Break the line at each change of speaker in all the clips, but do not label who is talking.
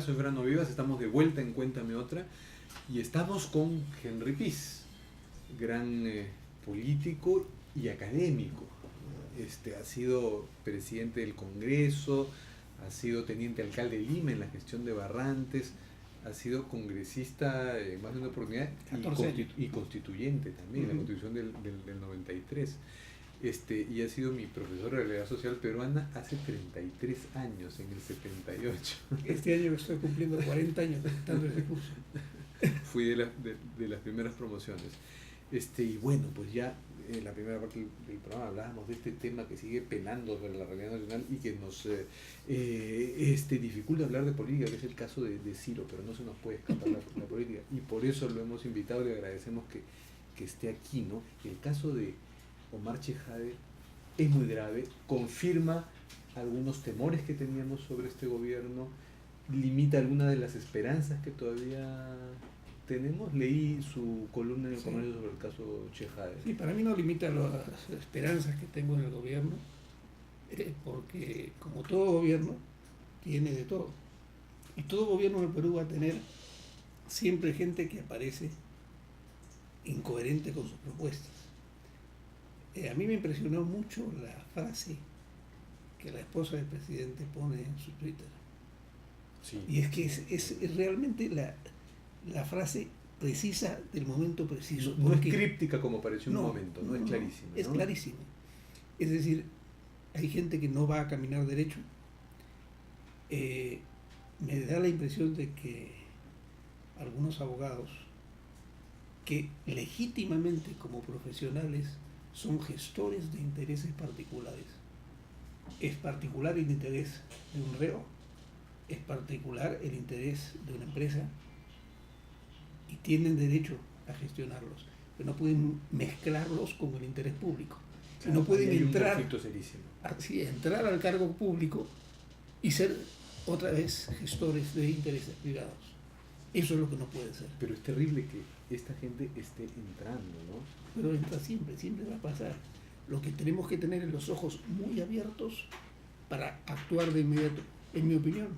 soy Fernando Vivas, estamos de vuelta en Cuéntame Otra y estamos con Henry Piz, gran político y académico. Ha sido presidente del Congreso, ha sido teniente alcalde de Lima en la gestión de Barrantes, ha sido congresista en más de una oportunidad y constituyente también, en la Constitución del 93. Y ha sido mi profesor de realidad social peruana hace 33 años, en el 78.
Este año estoy cumpliendo 40 años dando ese curso.
Fui de las primeras promociones. Y bueno, pues ya en la primera parte del programa hablábamos de este tema que sigue penando sobre la realidad nacional y que nos dificulta hablar de política, que es el caso de Ciro, pero no se nos puede escapar la política. Y por eso lo hemos invitado y le agradecemos que esté aquí, ¿no? El caso de Omar Chejade es muy grave, confirma algunos temores que teníamos sobre este gobierno, limita algunas de las esperanzas que todavía tenemos. Leí su columna en el Comercio sobre el caso Chejade.
Sí, para mí no limita las esperanzas que tengo en el gobierno, porque como todo gobierno tiene de todo. Y todo gobierno del Perú va a tener siempre gente que aparece incoherente con sus propuestas. A mí me impresionó mucho la frase que la esposa del presidente pone en su Twitter.
Sí.
Y es que es realmente la frase precisa del momento preciso.
No es críptica como pareció en un momento, no es clarísima.
Es clarísima. Es decir, hay gente que no va a caminar derecho. Me da la impresión de que algunos abogados que legítimamente como profesionales son gestores de intereses particulares. Es particular el interés de un reo, es particular el interés de una empresa y tienen derecho a gestionarlos, pero no pueden mezclarlos con el interés público.
Claro,
no pueden entrar al cargo público y ser otra vez gestores de intereses privados. Eso es lo que no puede ser.
Pero es terrible que esta gente esté entrando, ¿no?
Pero entra siempre va a pasar. Lo que tenemos que tener es los ojos muy abiertos para actuar de inmediato. En mi opinión,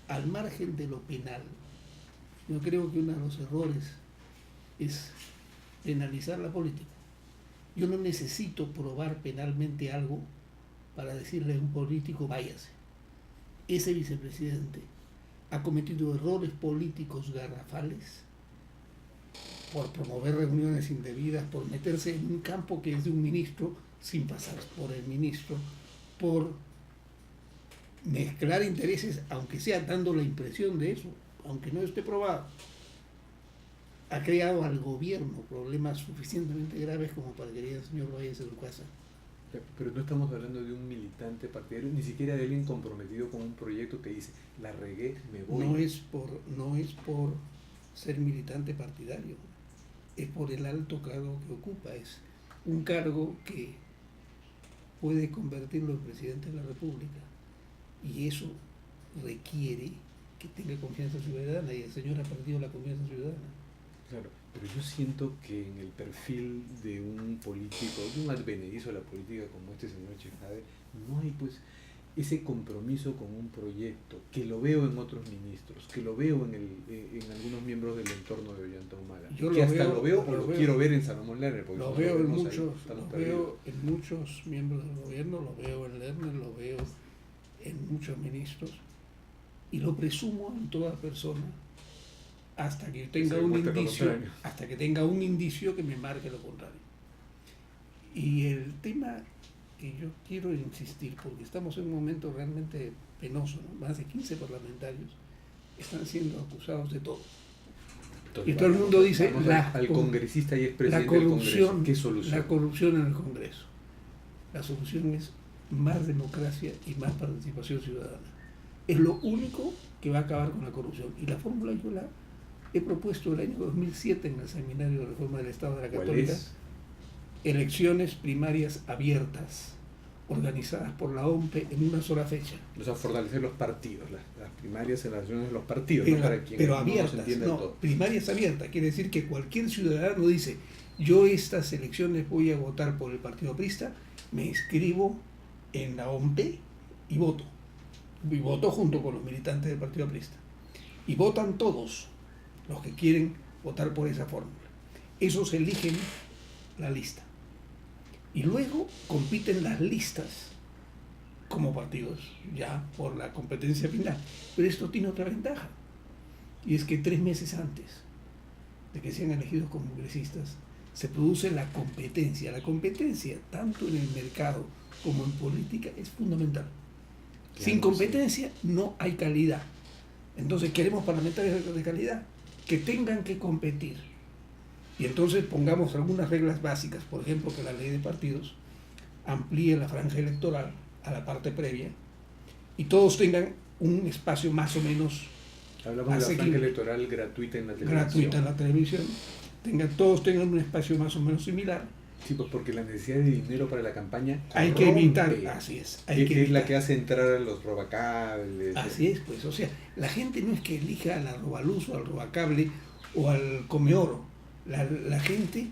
al margen de lo penal, yo creo que uno de los errores es penalizar la política. Yo no necesito probar penalmente algo para decirle a un político váyase. Ese vicepresidente ha cometido errores políticos garrafales por promover reuniones indebidas, por meterse en un campo que es de un ministro sin pasar por el ministro, por mezclar intereses, aunque sea dando la impresión de eso, aunque no esté probado. Ha creado al gobierno problemas suficientemente graves como para que el señor váyase de su casa.
Pero no estamos hablando de un militante partidario, ni siquiera de alguien comprometido con un proyecto que dice, la regué, me voy.
No es por ser militante partidario, es por el alto cargo que ocupa, es un cargo que puede convertirlo en presidente de la República y eso requiere que tenga confianza ciudadana y el señor ha perdido la confianza ciudadana.
Claro, pero yo siento que en el perfil de un político, de un advenedizo de la política como este señor Chejade, no hay pues ese compromiso con un proyecto, que lo veo en otros ministros, que lo veo en algunos miembros del entorno de Ollanta Humala, lo veo quiero ver en Salomón Lerner, porque
lo veo en muchos miembros del gobierno, lo veo en Lerner, lo veo en muchos ministros y lo presumo en toda persona hasta que tenga un indicio que me marque lo contrario. Y el tema que yo quiero insistir, porque estamos en un momento realmente penoso, ¿no? Más de 15 parlamentarios están siendo acusados de todo.
Entonces,
y todo el mundo dice
al congresista y expresidente del Congreso, ¿qué solución?
La corrupción en el Congreso. La solución es más democracia y más participación ciudadana. Es lo único que va a acabar con la corrupción. Y la fórmula yo la he propuesto el año 2007 en el Seminario de Reforma del Estado de la Católica. Elecciones primarias abiertas, organizadas por la OMPE en una sola fecha.
O sea, fortalecer los partidos, las primarias en las elecciones de los partidos, ¿no? Para quienes
pero abiertas, primarias abiertas, quiere decir que cualquier ciudadano dice, yo estas elecciones voy a votar por el Partido Aprista, me inscribo en la OMPE y voto. y voto junto con los militantes del Partido Aprista. Y votan todos los que quieren votar por esa fórmula. Esos eligen la lista. Y luego compiten las listas como partidos, ya por la competencia final. Pero esto tiene otra ventaja, y es que 3 meses antes de que sean elegidos como congresistas, se produce la competencia. La competencia, tanto en el mercado como en política, es fundamental. Claro, sin competencia no hay calidad. Entonces queremos parlamentarios de calidad que tengan que competir. Y entonces pongamos algunas reglas básicas, por ejemplo, que la ley de partidos amplíe la franja electoral a la parte previa y todos tengan un espacio más o menos
hablamos de la franja electoral gratuita en la televisión.
Gratuita en la televisión. Todos tengan un espacio más o menos similar.
Sí, pues porque la necesidad de dinero para la campaña
hay que evitar, así es.
Es la que hace entrar a los robacables.
Así es, pues, o sea, la gente no es que elija a la robaluz o al robacable o al comeoro. La gente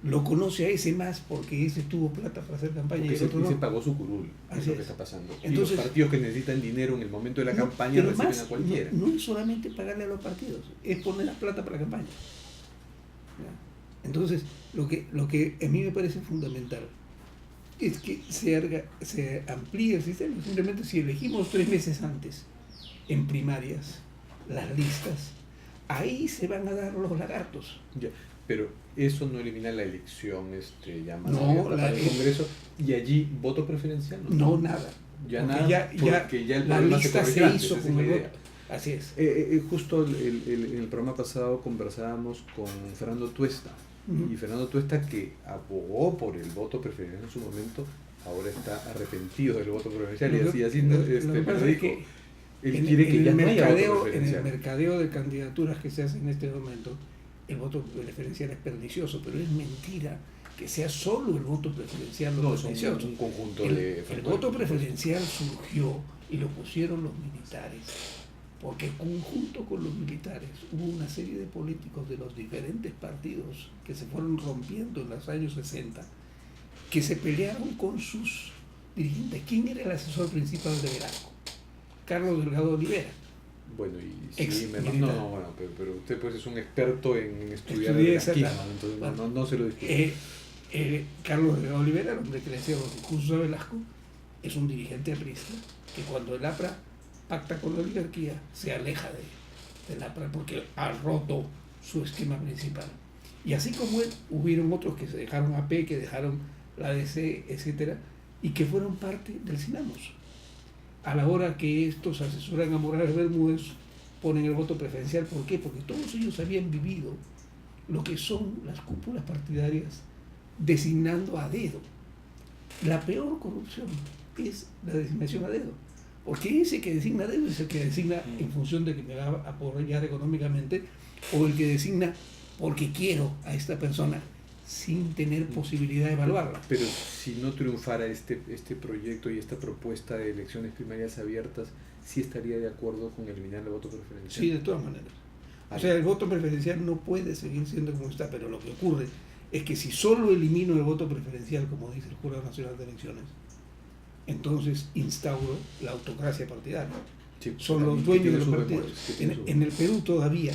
lo conoce a ese más porque ese tuvo plata para hacer campaña
porque
y el otro no.
Se pagó su curul, es lo que está pasando. Entonces, y los partidos que necesitan dinero en el momento de la campaña reciben a cualquiera.
No es solamente pagarle a los partidos, es poner la plata para la campaña. Entonces, lo que a mí me parece fundamental es que se amplíe el sistema. Simplemente si elegimos 3 meses antes en primarias las listas, ahí se van a dar los lagartos.
Ya, pero eso no elimina la elección llamada
para
el Congreso, y allí voto preferencial.
No, nada.
Ya nada, porque ya el
la lista se hizo con el voto. Así es.
Justo en el programa pasado conversábamos con Fernando Tuesta, y Fernando Tuesta, que abogó por el voto preferencial en su momento, ahora está arrepentido del voto preferencial, y así
lo que pasa es que
él quiere que ya no haya voto preferencial.
En el mercadeo de candidaturas que se hace en este momento, el voto preferencial es pernicioso, pero es mentira que sea solo el voto preferencial lo pernicioso.
Un conjunto
el voto preferencial surgió y lo pusieron los militares, porque conjunto con los militares hubo una serie de políticos de los diferentes partidos que se fueron rompiendo en los años 60, que se pelearon con sus dirigentes. ¿Quién era el asesor principal de Velasco? Carlos Delgado Olivera.
Bueno, pero usted pues es un experto en estudiar el velasquismo, entonces no se lo discute.
Carlos Delgado Olivera, el hombre que le hacía los discursos a Velasco, es un dirigente aprista que cuando el APRA pacta con la oligarquía se aleja del APRA porque ha roto su esquema principal. Y así como él, hubieron otros que se dejaron AP, que dejaron la DC, etcétera, y que fueron parte del Cinamos. A la hora que estos asesoran a Morales Bermúdez, ponen el voto preferencial. ¿Por qué? Porque todos ellos habían vivido lo que son las cúpulas partidarias designando a dedo. La peor corrupción es la designación a dedo, porque ese que designa a dedo es el que designa en función de que me va a apoyar económicamente, o el que designa porque quiero a esta persona sin tener posibilidad de evaluarla.
Pero si no triunfara este proyecto y esta propuesta de elecciones primarias abiertas, ¿sí estaría de acuerdo con eliminar el voto preferencial?
Sí, de todas maneras. O sea, el voto preferencial no puede seguir siendo como está, pero lo que ocurre es que si solo elimino el voto preferencial, como dice el Jurado Nacional de Elecciones, entonces instauro la autocracia partidaria.
Sí,
son los dueños de los partidos. En el Perú todavía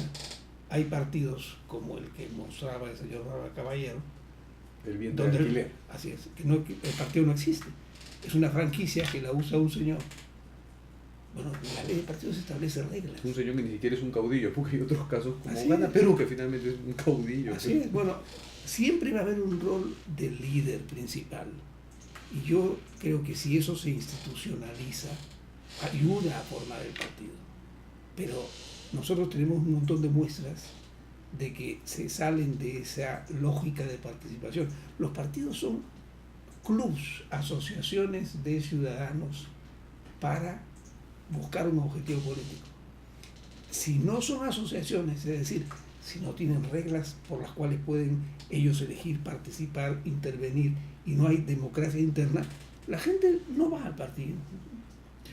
hay partidos como el que mostraba el señor Bárbara Caballero,
el bien de alquiler.
Así es, que el partido no existe. Es una franquicia que la usa un señor. Bueno, la ley de partidos establece reglas.
Un señor que ni siquiera es un caudillo, porque hay otros casos como
así
Gana Perú, que finalmente es un caudillo.
Así es, bueno, siempre va a haber un rol de líder principal. Y yo creo que si eso se institucionaliza, ayuda a formar el partido. Pero nosotros tenemos un montón de muestras de que se salen de esa lógica de participación. Los partidos son clubs, asociaciones de ciudadanos para buscar un objetivo político. Si no son asociaciones, es decir, si no tienen reglas por las cuales pueden ellos elegir, participar, intervenir, y no hay democracia interna, la gente no va al partido.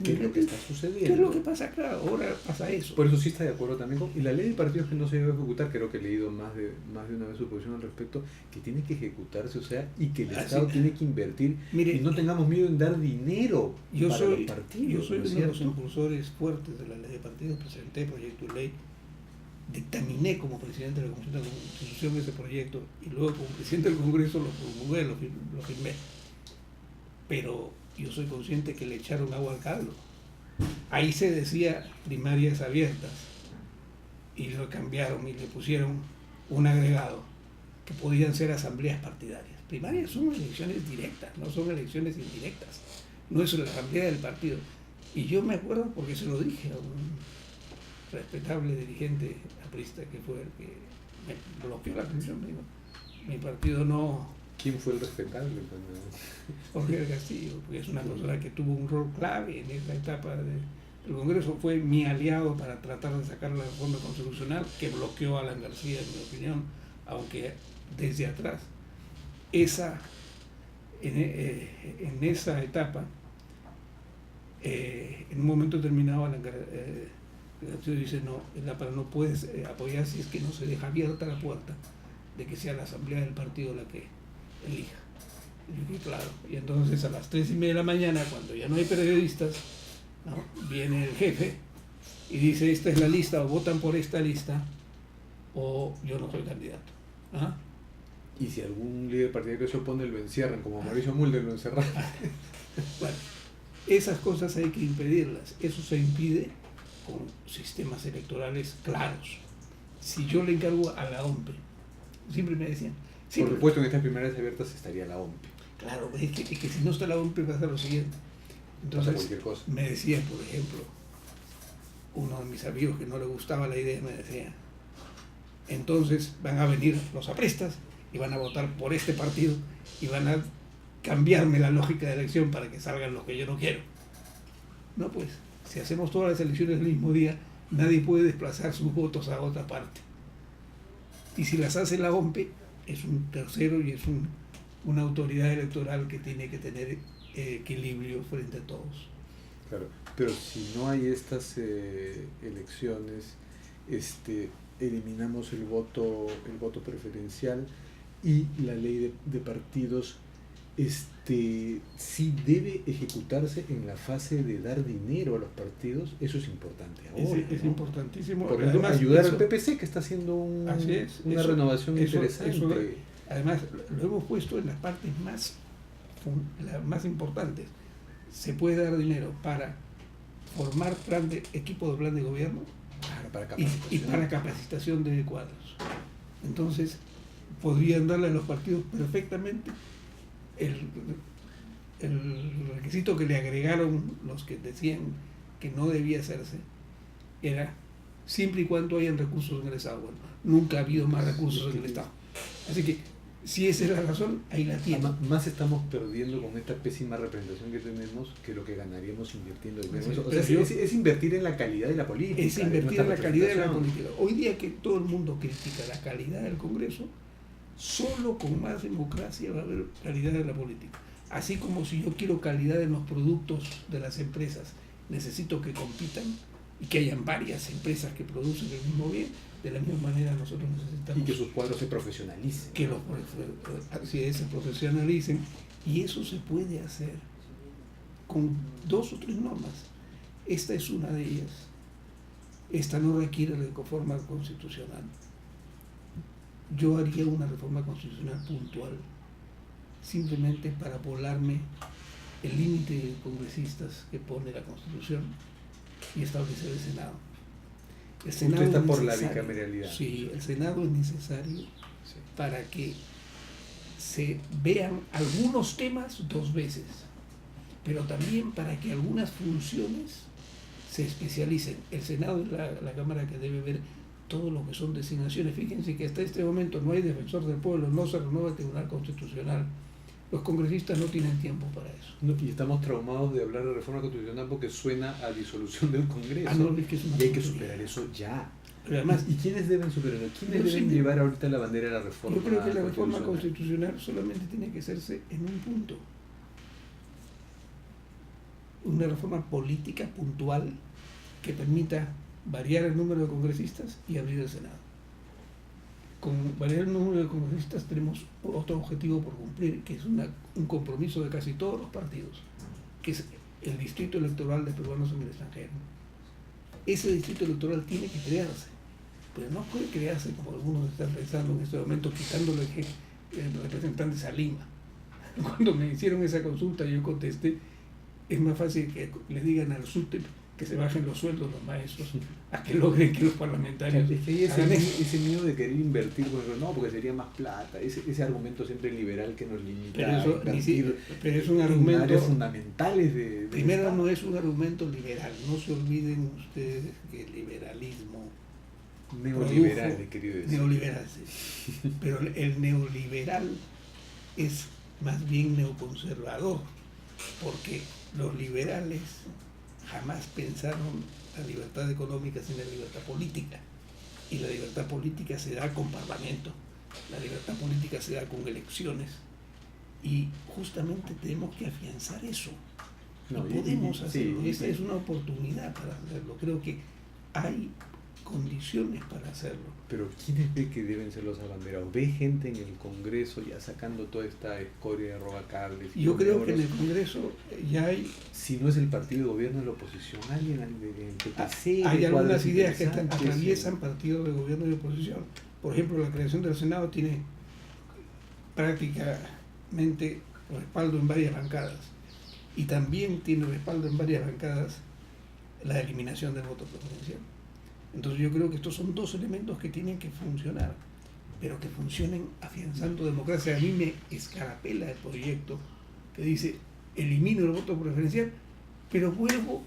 ¿Qué es lo que está sucediendo?
¿Qué es lo que pasa acá? Ahora pasa eso.
Por eso sí está de acuerdo también con... Y la ley de partidos que no se debe ejecutar, creo que he leído más de una vez su posición al respecto, que tiene que ejecutarse, o sea, y que el Estado tiene que invertir.
Mire,
y no tengamos miedo en dar dinero para los partidos.
Yo soy
¿no es
uno de los
cierto?
impulsores fuertes de la ley de partidos, presenté proyecto de ley, dictaminé como presidente de la Comisión de Constitución ese proyecto y luego como presidente del Congreso lo promulgué, lo firmé. Pero yo soy consciente que le echaron agua al caldo. Ahí se decía primarias abiertas y lo cambiaron y le pusieron un agregado que podían ser asambleas partidarias. Primarias son elecciones directas, no son elecciones indirectas. No es la asamblea del partido. Y yo me acuerdo porque se lo dije a un respetable dirigente aprista que fue el que me bloqueó la atención. Me dijo, mi partido no...
¿Quién fue el respetable?
Jorge del Castillo, porque es una persona que tuvo un rol clave en esta etapa del Congreso, fue mi aliado para tratar de sacar la reforma constitucional que bloqueó a Alan García, en mi opinión, aunque desde atrás. En esa etapa, en un momento determinado, Alan García dice, no, el APRA no puedes apoyar si es que no se deja abierta la puerta de que sea la asamblea del partido la que elija. Y yo dije, claro. Y entonces a las 3:30 de la mañana, cuando ya no hay periodistas, ¿no?, viene el jefe y dice, esta es la lista, o votan por esta lista, o yo no soy candidato. ¿Ah?
Y si algún líder partidario se opone, lo encierran, como Mauricio Mulder lo encerraron.
Bueno, esas cosas hay que impedirlas. Eso se impide con sistemas electorales claros. Si yo le encargo a la OMPE, siempre me decían...
Por supuesto, en estas primarias abiertas estaría la OMPE.
Claro, es que si no está la OMPE va a ser lo siguiente. Entonces, me decía, por ejemplo, uno de mis amigos que no le gustaba la idea, me decía, entonces van a venir los apristas y van a votar por este partido y van a cambiarme la lógica de elección para que salgan los que yo no quiero. No, pues, si hacemos todas las elecciones el mismo día, nadie puede desplazar sus votos a otra parte. Y si las hace la OMPE, es un tercero y es una autoridad electoral que tiene que tener equilibrio frente a todos.
Claro, pero si no hay estas elecciones, eliminamos el voto preferencial y la ley de partidos sí debe ejecutarse en la fase de dar dinero a los partidos. Eso es importante ahora.
Es
¿no?
Importantísimo.
Por ejemplo, ayudar al PPC, que está haciendo una renovación interesante.
Además, lo hemos puesto en las partes más importantes. Se puede dar dinero para formar equipo de plan de gobierno,
para
y para capacitación de cuadros. Entonces, podrían darle a los partidos perfectamente el requisito que le agregaron los que decían que no debía hacerse, era siempre y cuando hayan recursos en el Estado. Bueno, nunca ha habido más recursos en el Estado. Así que, si esa es la razón, ahí la tiene.
Más estamos perdiendo con esta pésima representación que tenemos que lo que ganaríamos invirtiendo en eso. O sea, es invertir en la calidad de la política.
Es invertir en la calidad de la política. Hoy día que todo el mundo critica la calidad del Congreso, solo con más democracia va a haber calidad de la política. Así como si yo quiero calidad en los productos de las empresas, necesito que compitan y que hayan varias empresas que producen el mismo bien. De la misma manera nosotros necesitamos...
Y que sus cuadros se profesionalicen.
Que se profesionalicen. Y eso se puede hacer con 2 o 3 normas. Esta es una de ellas. Esta no requiere reforma constitucional. Yo haría una reforma constitucional puntual, simplemente para volarme el límite de congresistas que pone la Constitución y establecer el Senado. El Senado
está por la bicameralidad.
Sí, el Senado es necesario para que se vean algunos temas 2 veces, pero también para que algunas funciones se especialicen. El Senado es la Cámara que debe ver todo lo que son designaciones. Fíjense que hasta este momento no hay defensor del pueblo, no se renueva el Tribunal Constitucional. Los congresistas no tienen tiempo para eso.
Y estamos traumados de hablar de reforma constitucional porque suena a disolución del Congreso.
Es que es
y hay que superar eso ya.
Pero además,
¿Y quiénes deben superarlo? ¿Quiénes deben llevar ahorita la bandera de la reforma?
Yo creo que la reforma constitucional solamente tiene que hacerse en un punto. una reforma política puntual que permita variar el número de congresistas y abrir el Senado. Con variar el número de congresistas tenemos otro objetivo por cumplir, que es un compromiso de casi todos los partidos, que es el distrito electoral de peruanos en el extranjero. Ese distrito electoral tiene que crearse, pero no puede crearse como algunos están pensando en este momento, quitándole representantes a Lima. Cuando me hicieron esa consulta yo contesté, es más fácil que le digan al SUTEP que se bajen los sueldos los maestros a que logren que los parlamentarios
es que hay ese miedo de querer invertir, bueno, no, porque sería más plata, ese argumento siempre liberal que nos limita
pero eso,
a invertir
pero es un argumento,
en áreas fundamentales de
primero
Estado.
no es un argumento liberal, no se olviden ustedes que el liberalismo
Neoliberal, querido decir.
neoliberal, sí. Pero el neoliberal es más bien neoconservador, porque los liberales jamás pensaron la libertad económica sin la libertad política, y la libertad política se da con parlamento, la libertad política se da con elecciones, y justamente tenemos que afianzar eso. No podemos hacerlo,
sí,
esta es una oportunidad para hacerlo, creo que hay condiciones para hacerlo.
Pero ¿quiénes ve que deben ser los abanderados? ¿Ve gente en el Congreso ya sacando toda esta escoria de robacables?
Yo creo que en el Congreso ya hay...
Si no es el partido de gobierno, es la oposición, alguien del PPC...
Hay algunas ideas que atraviesan partidos de gobierno y de oposición. Por ejemplo, la creación del Senado tiene prácticamente respaldo en varias bancadas. Y también tiene respaldo en varias bancadas la eliminación del voto preferencial. Entonces yo creo que estos son dos elementos que tienen que funcionar, pero que funcionen afianzando democracia. A mí me escarapela el proyecto que dice elimino el voto preferencial, pero vuelvo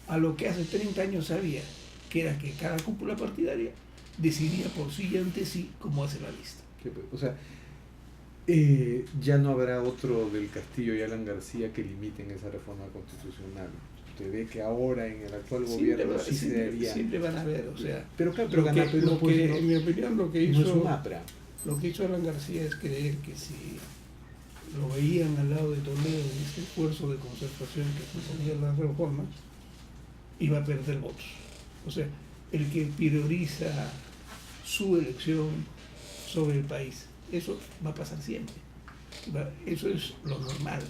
a lo que hace 30 años sabía, que era que cada cúpula partidaria decidía por sí y ante sí cómo hace la lista.
O sea, ya no habrá otro del Castillo y Alan García que limiten esa reforma constitucional. Usted ve que ahora en el actual gobierno
siempre van a haber, o sea,
pero claro,
en mi opinión lo que hizo
no es un APRA.
Lo que hizo Alan García es creer que si lo veían al lado de Toledo en este esfuerzo de concertación que suponía la reforma, iba a perder votos. O sea, el que prioriza su elección sobre el país, eso va a pasar siempre. Eso es lo normal.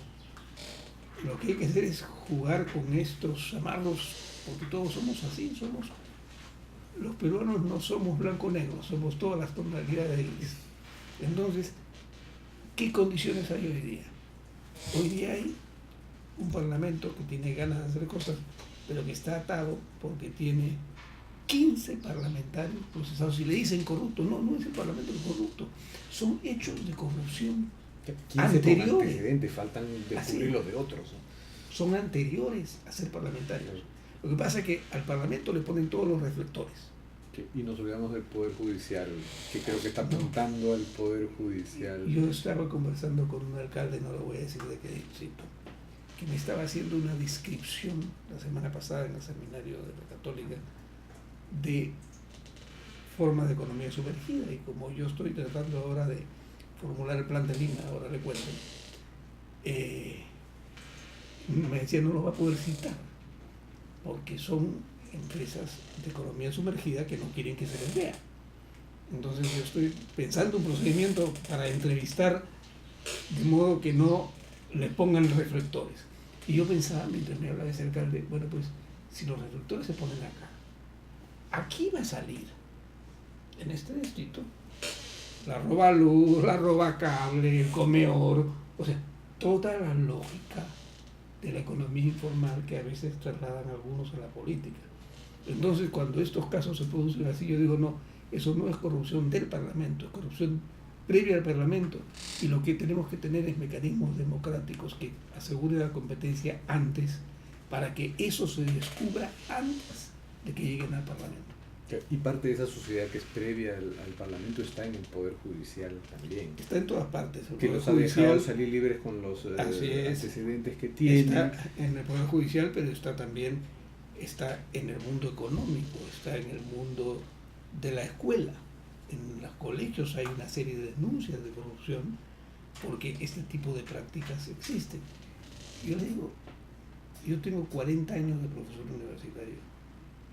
Lo que hay que hacer es jugar con estos amarros, porque todos somos así, los peruanos no somos blanco-negro, somos todas las tonalidades de gris. Entonces, ¿qué condiciones hay hoy día? Hoy día hay un parlamento que tiene ganas de hacer cosas, pero que está atado porque tiene 15 parlamentarios procesados. Si le dicen corrupto, no es el parlamento corrupto, son hechos de corrupción
15
anteriores.
Antecedentes, faltan descubrir los de otros, ¿no?
Son anteriores a ser parlamentarios. Lo que pasa es que al Parlamento le ponen todos los reflectores.
Y nos olvidamos del Poder Judicial, que creo que está apuntando al Poder Judicial.
Yo estaba conversando con un alcalde, no lo voy a decir de qué distrito, que me estaba haciendo una descripción la semana pasada en el seminario de la Católica de forma de economía sumergida, y como yo estoy tratando ahora de formular el plan de Lima, ahora le cuento, me decía no lo va a poder citar porque son empresas de economía sumergida que no quieren que se les vea. Entonces yo estoy pensando un procedimiento para entrevistar de modo que no le pongan reflectores. Y yo pensaba, mientras me hablaba ese alcalde, bueno, pues si los reflectores se ponen acá, aquí va a salir, en este distrito, la roba luz, la roba cable, el come oro, o sea, toda la lógica de la economía informal que a veces trasladan algunos a la política. Entonces, cuando estos casos se producen así, yo digo, no, eso no es corrupción del Parlamento, es corrupción previa al Parlamento, y lo que tenemos que tener es mecanismos democráticos que aseguren la competencia antes, para que eso se descubra antes de que lleguen al Parlamento.
Y parte de esa sociedad que es previa al Parlamento está en el Poder Judicial también.
Está en todas partes.
Que los ha dejado salir libres con los antecedentes que tienen.
Está en el Poder Judicial, pero está también en el mundo económico, está en el mundo de la escuela. En los colegios hay una serie de denuncias de corrupción porque este tipo de prácticas existen. Yo le digo, yo tengo 40 años de profesor universitario.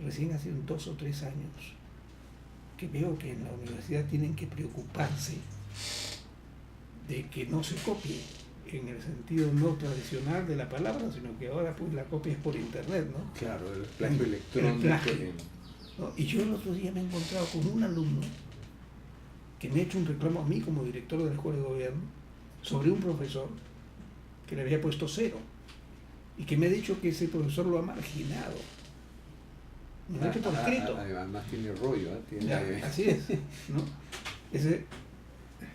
Recién hace 2 o 3 años que veo que en la universidad tienen que preocuparse de que no se copie en el sentido no tradicional de la palabra, sino que ahora pues la copia es por internet, ¿no?
Claro, el plagio electrónico.
El plagio, ¿no? Y yo el otro día me he encontrado con un alumno que me ha hecho un reclamo a mí como director de la escuela de gobierno sobre un profesor que le había puesto 0 y que me ha dicho que ese profesor lo ha marginado. Me lo ha hecho por escrito.
Además tiene rollo, ¿eh? Tiene...
Ya, así es, ¿no?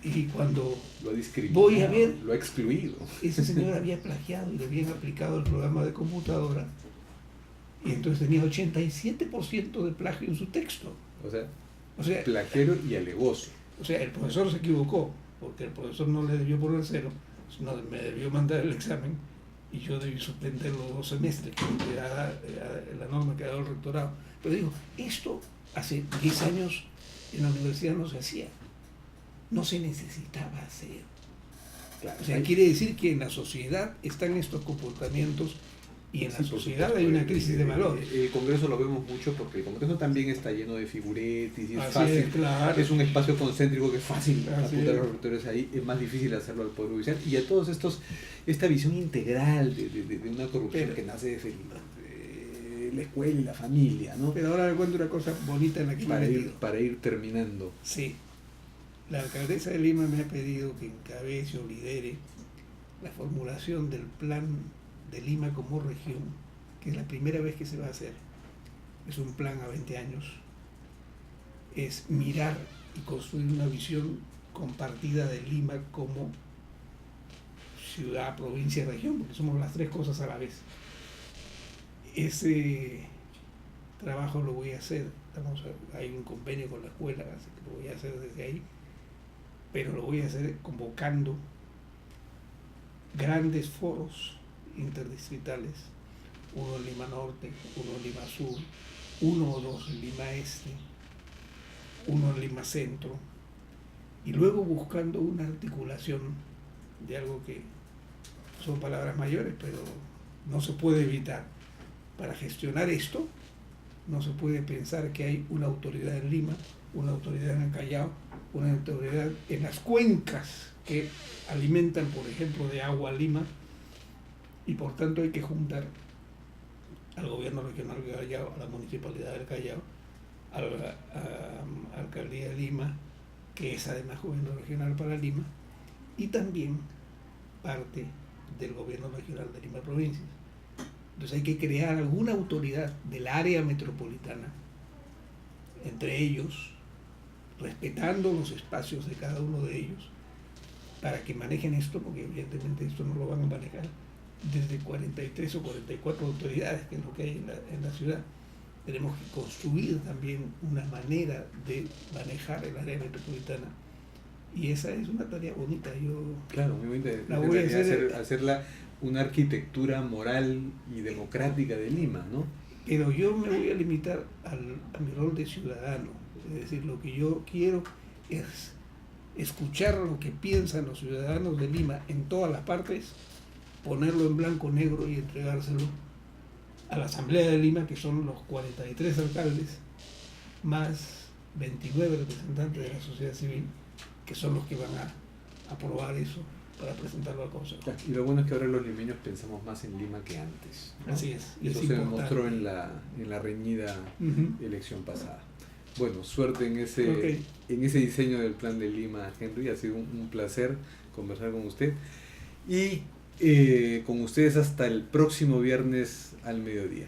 Y cuando
lo ha discriminado,
voy a ver,
lo ha excluido.
Ese señor había plagiado y le habían aplicado el programa de computadora y entonces tenía 87% de plagio en su texto.
O sea, plagiero y alegoso.
O sea, el profesor se equivocó, porque el profesor no le debió poner 0, sino me debió mandar el examen y yo debí suspender los 2 semestres, que era la norma que ha dado el rectorado. Pero digo, esto hace 10 años en la universidad no se hacía. No se necesitaba hacer.
Claro,
o sea, quiere decir que en la sociedad están estos comportamientos y en la sociedad hay una crisis de valores.
El Congreso lo vemos mucho porque el Congreso también está lleno de figuretis y es
Así
fácil.
es, claro.
Es un espacio concéntrico que es fácil
Así
apuntar
es.
a los rectores ahí, es más difícil hacerlo al Poder Judicial. Y a todos estos, esta visión integral de una corrupción que nace desde la escuela y la familia, ¿no?
Pero ahora le cuento una cosa bonita en la que
para ir terminando.
Sí. La alcaldesa de Lima me ha pedido que encabece o lidere la formulación del plan de Lima como región, que es la primera vez que se va a hacer. Es un plan a 20 años. Es mirar y construir una visión compartida de Lima como ciudad, provincia, región, porque somos las 3 cosas a la vez. Ese trabajo lo voy a hacer. Hay un convenio con la escuela, así que lo voy a hacer desde ahí. Pero lo voy a hacer convocando grandes foros interdistritales, uno en Lima Norte, uno en Lima Sur, 1 o 2 en Lima Este, uno en Lima Centro, y luego buscando una articulación de algo que son palabras mayores, pero no se puede evitar. Para gestionar esto, no se puede pensar que hay una autoridad en Lima, una autoridad en el Callao, una autoridad en las cuencas que alimentan, por ejemplo, de agua a Lima, y por tanto hay que juntar al gobierno regional del Callao, a la municipalidad del Callao, a la alcaldía de Lima, que es además gobierno regional para Lima, y también parte del gobierno regional de Lima Provincias. Entonces hay que crear alguna autoridad del área metropolitana, entre ellos, respetando los espacios de cada uno de ellos, para que manejen esto, porque evidentemente esto no lo van a manejar desde 43 o 44 autoridades, que es lo que hay en la ciudad. Tenemos que construir también una manera de manejar el área metropolitana, y esa es una tarea bonita.
Claro, muy bonita.
La voy a
hacerla una arquitectura moral y democrática de Lima, ¿no?
Pero yo me voy a limitar a mi rol de ciudadano. Es decir, lo que yo quiero es escuchar lo que piensan los ciudadanos de Lima en todas las partes, ponerlo en blanco, negro y entregárselo a la Asamblea de Lima, que son los 43 alcaldes, más 29 representantes de la sociedad civil, que son los que van a aprobar eso para presentarlo al Consejo.
Y lo bueno es que ahora los limeños pensamos más en Lima que antes, ¿no?
Así es.
Y eso se demostró en la reñida elección pasada. Bueno, suerte en ese diseño del plan de Lima, Henry. Ha sido un placer conversar con usted. Y con ustedes hasta el próximo viernes al mediodía.